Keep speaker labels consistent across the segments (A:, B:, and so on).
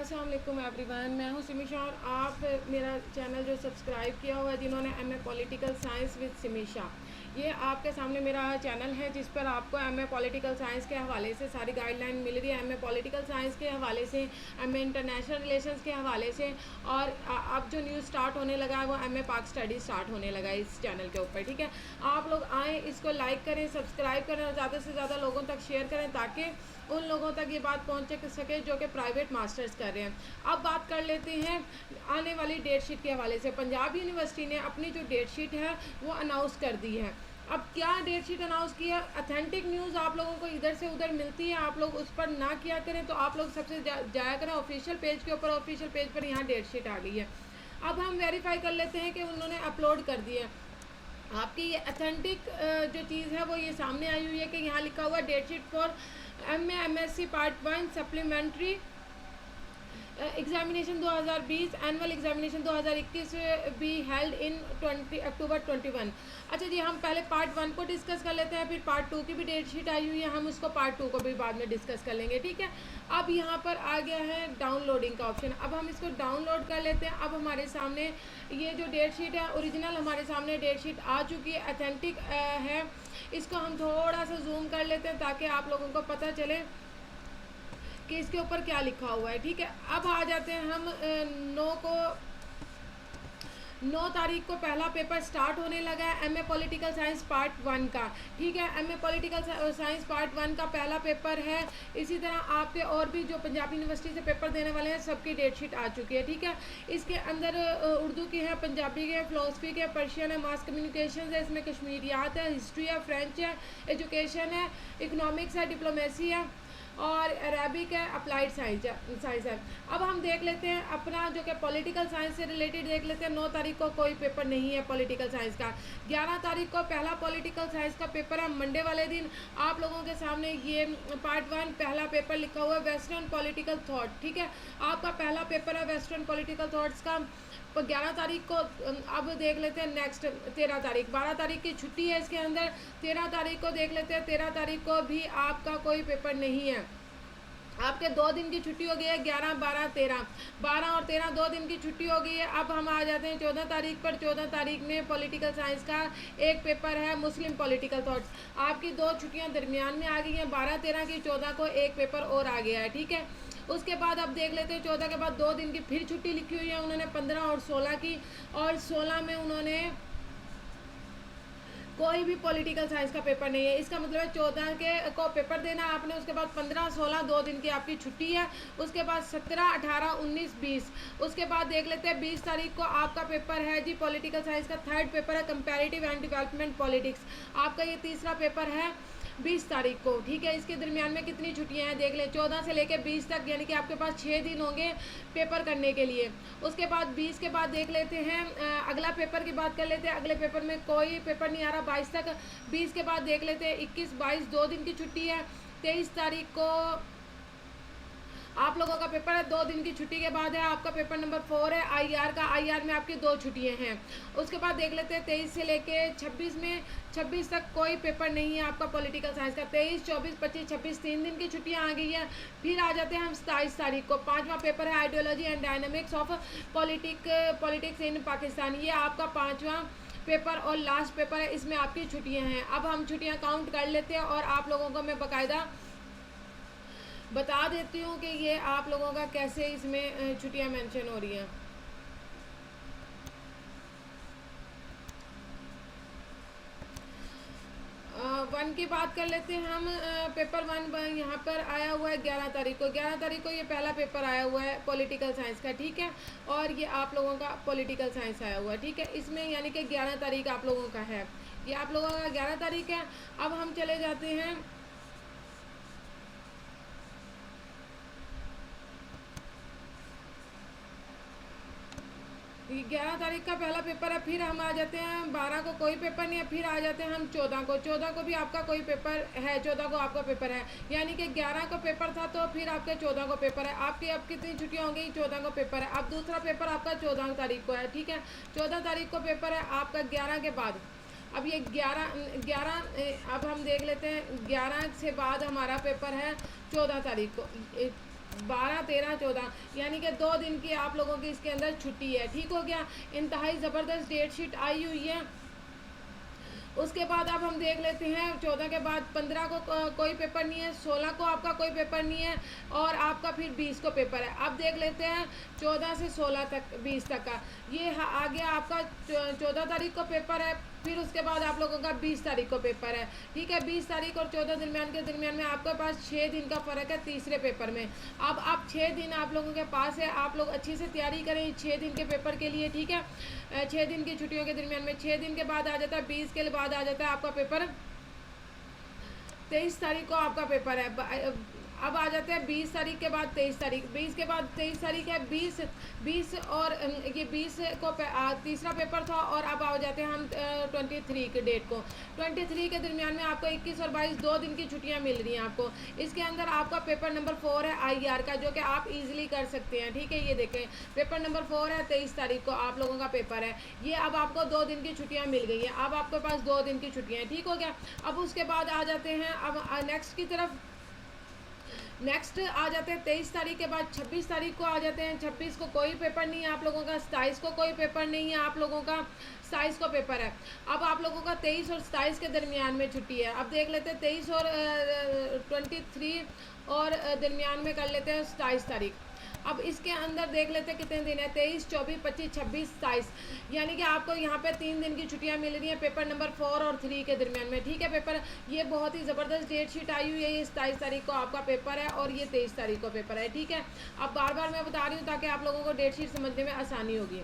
A: अस्सलाम वालेकुम एवरीवन, मैं हूं सिमीशा और आप मेरा चैनल जो सब्सक्राइब किया हुआ है जिन्होंने एमए पॉलिटिकल साइंस विद सिमीशा, ये आपके सामने मेरा चैनल है जिस पर आपको एमए पॉलिटिकल साइंस के हवाले से सारी गाइडलाइन मिल रही है। एमए पॉलिटिकल साइंस के हवाले से, एमए इंटरनेशनल रिलेशंस के हवाले से, और अब जो न्यूज़ स्टार्ट होने लगा है वो एमए पाक स्टडी स्टार्ट होने लगा है इस चैनल के ऊपर। ठीक है, आप लोग आएँ, इसको लाइक करें, सब्सक्राइब करें और ज़्यादा से ज़्यादा लोगों तक शेयर करें ताकि उन लोगों तक ये बात पहुंच सके जो कि प्राइवेट मास्टर्स कर रहे हैं। अब बात कर लेते हैं आने वाली डेट शीट के हवाले से। पंजाब यूनिवर्सिटी ने अपनी जो डेट शीट है वो अनाउंस कर दी है। अब क्या डेट शीट अनाउंस किया, अथेंटिक न्यूज़ आप लोगों को इधर से उधर मिलती है, आप लोग उस पर ना किया करें। तो आप लोग सबसे जाया करें ऑफिशियल पेज के ऊपर, ऑफिशियल पेज पर यहाँ डेट शीट आ गई है। अब हम वेरीफाई कर लेते हैं कि उन्होंने अपलोड कर दी है। आपकी ये अथेंटिक जो चीज़ है वो ये सामने आई हुई है कि यहाँ लिखा हुआ date sheet for MA/MSc part 1 supplementary examination 2020 annual examination 2021 be held in 20 October 21। अच्छा जी, हम पहले पार्ट 1 को डिस्कस कर लेते हैं, फिर पार्ट 2 की भी डेट शीट आई हुई है, हम उसको पार्ट 2 को भी बाद में डिस्कस कर लेंगे। ठीक है, अब यहाँ पर आ गया है डाउनलोडिंग का ऑप्शन। अब हम इसको डाउनलोड कर लेते हैं। अब हमारे सामने ये जो डेट शीट है ओरिजिनल हमारे सामने डेट शीट आ चुकी है, अथेंटिक है। इसको हम थोड़ा सा जूम कर लेते हैं ताकि आप लोगों को पता चले कि इसके ऊपर क्या लिखा हुआ है। ठीक है, अब आ जाते हैं हम 9 तारीख को पहला पेपर स्टार्ट होने लगा है एमए पॉलिटिकल साइंस पार्ट 1 का। ठीक है, एमए पॉलिटिकल साइंस पार्ट 1 का पहला पेपर है। इसी तरह आपके और भी जो पंजाब यूनिवर्सिटी से पेपर देने वाले हैं सबकी डेट शीट आ चुकी है। ठीक है, इसके अंदर उर्दू की है, पंजाबी की है, फिलोसफी की है, पर्शियन है, मास कम्युनिकेशन है, इसमें कश्मीरियात है, हिस्ट्री है, फ्रेंच है, एजुकेशन है, इकोनॉमिक्स है, डिप्लोमेसी है और अरेबिक है, अप्लाइड साइंस है। अब हम देख लेते हैं अपना जो कि पॉलिटिकल साइंस से रिलेटेड देख लेते हैं। 9 तारीख को कोई पेपर नहीं है पॉलिटिकल साइंस का। 11 तारीख को पहला पॉलिटिकल साइंस का पेपर है, मंडे वाले दिन। आप लोगों के सामने ये पार्ट 1 पहला पेपर लिखा हुआ है वेस्टर्न पॉलिटिकल थॉट। ठीक है, आपका पहला पेपर है वेस्टर्न पॉलिटिकल थॉट्स का 11 तारीख को। अब देख लेते हैं नेक्स्ट 13 तारीख, 12 तारीख की छुट्टी है इसके अंदर। 13 तारीख को देख लेते हैं, 13 तारीख को भी आपका कोई पेपर नहीं है। आपके 2 दिन की छुट्टी हो गई है, 11, 12, 13, 12 और 13 2 दिन की छुट्टी हो गई है। अब हम आ जाते हैं 14 तारीख पर। 14 तारीख में पॉलिटिकल साइंस का एक पेपर है मुस्लिम पॉलिटिकल थॉट्स। आपकी 2 छुट्टियां दरमियान में आ गई हैं, 12, 13 की। 14 को एक पेपर और आ गया है। ठीक है, उसके बाद अब देख लेते हैं 14 के बाद 2 दिन की फिर छुट्टी लिखी हुई है उन्होंने 15 और 16 की। और 16 में उन्होंने कोई भी पॉलिटिकल साइंस का पेपर नहीं है। इसका मतलब है 14 के को पेपर देना आपने, उसके बाद 15, 16 2 दिन की आपकी छुट्टी है। उसके बाद 17, 18, 19, 20। उसके बाद देख लेते हैं 20 तारीख को आपका पेपर है जी पॉलिटिकल साइंस का थर्ड पेपर है कंपैरेटिव एंड डेवलपमेंट पॉलिटिक्स। आपका ये तीसरा पेपर है 20 तारीख को। ठीक है, इसके दरमियान में कितनी छुट्टियां हैं देख लें, 14 से लेकर 20 तक, यानी कि आपके पास 6 दिन होंगे पेपर करने के लिए। उसके बाद 20 के बाद देख लेते हैं अगला पेपर की बात कर लेते हैं। अगले पेपर में कोई पेपर नहीं आ रहा 22 तक। 20 के बाद देख लेते हैं 21, 22 2 दिन की छुट्टी है। 23 तारीख को आप लोगों का पेपर है, 2 दिन की छुट्टी के बाद है आपका पेपर नंबर 4 है IR का। IR में आपकी 2 छुट्टियां हैं। उसके बाद देख लेते हैं 23 से लेके 26 तक कोई पेपर नहीं है आपका पॉलिटिकल साइंस का। 23, 24, 25, 26 3 दिन की छुट्टियां आ गई हैं। फिर आ जाते हैं हम 27 तारीख को, 5वां पेपर है ideology and dynamics of politics in Pakistan. ये आपका 5वां पेपर और लास्ट पेपर है, इसमें आपकी छुट्टियाँ हैं। अब हम छुट्टियाँ काउंट कर लेते हैं और आप लोगों को मैं बाकायदा बता देती हूँ कि ये आप लोगों का कैसे इसमें छुट्टियाँ मेंशन हो रही हैं। वन की बात कर लेते हैं हम। पेपर 1 यहाँ पर आया हुआ है 11 तारीख को। 11 तारीख को ये पहला पेपर आया हुआ है पॉलिटिकल साइंस का। ठीक है, और ये आप लोगों का पॉलिटिकल साइंस आया हुआ है। ठीक है, इसमें यानी कि 11 तारीख आप लोगों का है, ये आप लोगों का 11 तारीख है। अब हम चले जाते हैं 11 तारीख का पहला पेपर है। फिर हम आ जाते हैं 12 को कोई पेपर नहीं है। फिर आ जाते हैं हम 14 को। 14 को भी आपका कोई पेपर है, 14 को आपका पेपर है, यानी कि 11 को पेपर था तो फिर आपके 14 को पेपर है। आपकी अब कितनी छुट्टियाँ होंगी, 14 को पेपर है। अब दूसरा पेपर आपका 14 तारीख को है। ठीक है, 14 तारीख को पेपर है आपका 11 के बाद। अब ये 11 अब हम देख लेते हैं 11 से बाद हमारा पेपर है 14 तारीख को। 12, 13, 14 यानी कि 2 दिन की आप लोगों की इसके अंदर छुट्टी है। ठीक हो गया, इंतहाई ज़बरदस्त डेट शीट आई हुई है। उसके बाद अब हम देख लेते हैं 14 के बाद 15 को कोई पेपर नहीं है, 16 को आपका कोई पेपर नहीं है और आपका फिर 20 को पेपर है। अब देख लेते हैं 14 से 16 तक 20 तक का, ये आ गया आपका 14 तारीख को पेपर है। फिर उसके बाद आप लोगों का 20 तारीख को पेपर है। ठीक है, 20 तारीख और 14 दरमियान में आपके पास 6 दिन का फ़र्क है तीसरे पेपर में। अब आप 6 दिन आप लोगों के पास है, आप लोग अच्छी से तैयारी करें 6 दिन के पेपर के लिए। ठीक है, 6 दिन की छुट्टियों के दरमियान में 6 दिन के बाद आ जाता है 20 के बाद आ जाता है आपका पेपर 23 तारीख को आपका पेपर है। अब आ जाते हैं 20 तारीख के बाद 23 तारीख, 20 के बाद 23 तारीख है, 20 और ये 20 को तीसरा पेपर था और अब आ जाते हैं हम 23 के डेट को। 23 के दरमियान में आपको 21 और 22 2 दिन की छुट्टियां मिल रही हैं आपको। इसके अंदर आपका पेपर नंबर 4 है IR का, जो कि आप इजीली कर सकते हैं। ठीक है, ये देखें पेपर नंबर 4 है, 23 तारीख को आप लोगों का पेपर है। ये अब आपको 2 दिन की छुट्टियाँ मिल गई हैं, अब आपके पास 2 दिन की छुट्टियाँ हैं। ठीक हो गया, अब उसके बाद आ जाते हैं अब नेक्स्ट की तरफ। नेक्स्ट आ जाते हैं 23 तारीख के बाद 26 तारीख को आ जाते हैं। 26 को कोई पेपर नहीं है आप लोगों का, 27 को कोई पेपर नहीं है आप लोगों का, 27 को पेपर है। अब आप लोगों का 23 और 27 के दरमियान में छुट्टी है। अब देख लेते हैं 23 और 23 और दरमियान में कर लेते हैं 27 तारीख। अब इसके अंदर देख लेते हैं कितने दिन है, 23, 24, 25, 26, 27 यानी कि आपको यहाँ पे 3 दिन की छुट्टियाँ मिल रही हैं पेपर नंबर 4 और 3 के दरमियान में। ठीक है, पेपर ये बहुत ही ज़बरदस्त डेट शीट आई हुई है। ये 27 तारीख को आपका पेपर है और ये 23 तारीख को पेपर है। ठीक है, अब बार बार मैं बता रही हूँ ताकि आप लोगों को डेट शीट समझने में आसानी होगी।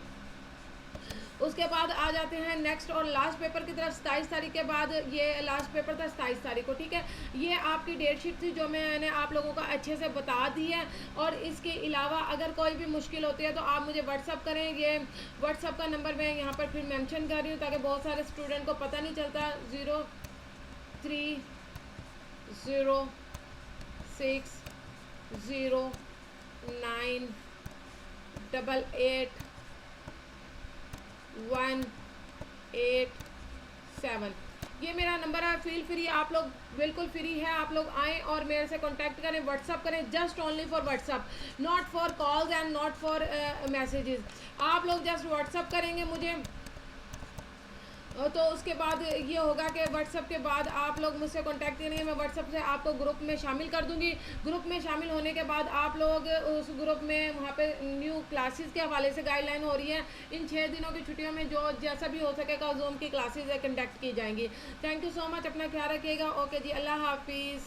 A: उसके बाद आ जाते हैं नेक्स्ट और लास्ट पेपर की तरफ। 27 तारीख के बाद ये लास्ट पेपर था 27 तारीख को। ठीक है, ये आपकी डेट शीट थी जो मैंने आप लोगों को अच्छे से बता दी है। और इसके अलावा अगर कोई भी मुश्किल होती है तो आप मुझे व्हाट्सअप करें। ये व्हाट्सअप का नंबर मैं यहाँ पर फिर मेंशन कर रही हूँ ताकि बहुत सारे स्टूडेंट को पता नहीं चलता। 03060988187 ये मेरा नंबर है। फील फ्री, आप लोग बिल्कुल फ्री है, आप लोग आएँ और मेरे से कांटेक्ट करें, व्हाट्सअप करें। Just only for WhatsApp, not for calls and not for messages. आप लोग जस्ट व्हाट्सअप करेंगे मुझे तो उसके बाद ये होगा कि व्हाट्सअप के बाद आप लोग मुझसे कांटेक्ट करेंगे, मैं व्हाट्सअप से आपको ग्रुप में शामिल कर दूंगी। ग्रुप में शामिल होने के बाद आप लोग उस ग्रुप में वहाँ पे न्यू क्लासेस के हवाले से गाइडलाइन हो रही है। इन 6 दिनों की छुट्टियों में जो जैसा भी हो सकेगा जूम की क्लासेस कंडक्ट की जाएंगी। थैंक यू सो मच, अपना ख्याल रखिएगा। ओके जी, अल्लाह हाफिज़।